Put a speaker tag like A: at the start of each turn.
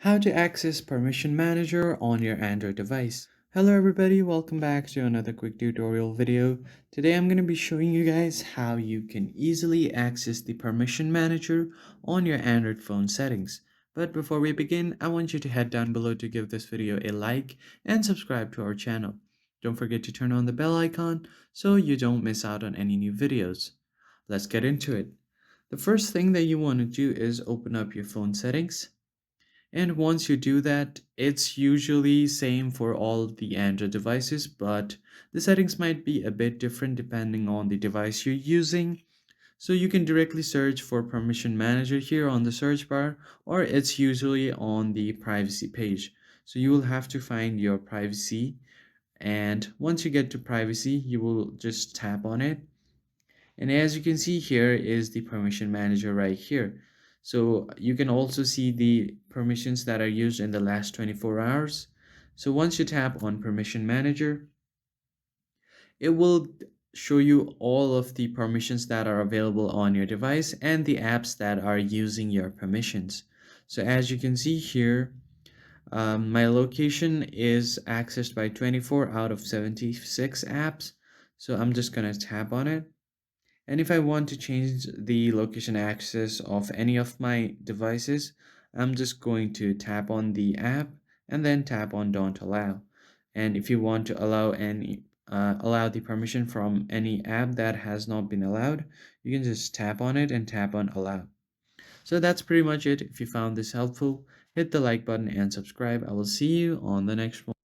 A: How to access Permission Manager on your Android device. Hello everybody, welcome back to another quick tutorial video. Today I'm going to be showing you guys how you can easily access the Permission Manager on your Android phone settings. But before we begin, I want you to head down below to give this video a like and subscribe to our channel. Don't forget to turn on the bell icon so you don't miss out on any new videos. Let's get into it. The first thing that you want to do is open up your phone settings. And once you do that, it's usually same for all the Android devices, but the settings might be a bit different depending on the device you're using. So you can directly search for Permission Manager here on the search bar, or it's usually on the privacy page. So you will have to find your privacy, and once you get to privacy, you will just tap on it. And as you can see, here is the permission manager right here. So you can also see the permissions that are used in the last 24 hours. So once you tap on permission manager, it will show you all of the permissions that are available on your device and the apps that are using your permissions. So as you can see here, my location is accessed by 24 out of 76 apps. So I'm just going to tap on it. And if I want to change the location access of any of my devices, I'm just going to tap on the app and then tap on don't allow. And if you want to allow the permission from any app that has not been allowed, you can just tap on it and tap on allow. So that's pretty much it. If you found this helpful, hit the like button and subscribe. I will see you on the next one.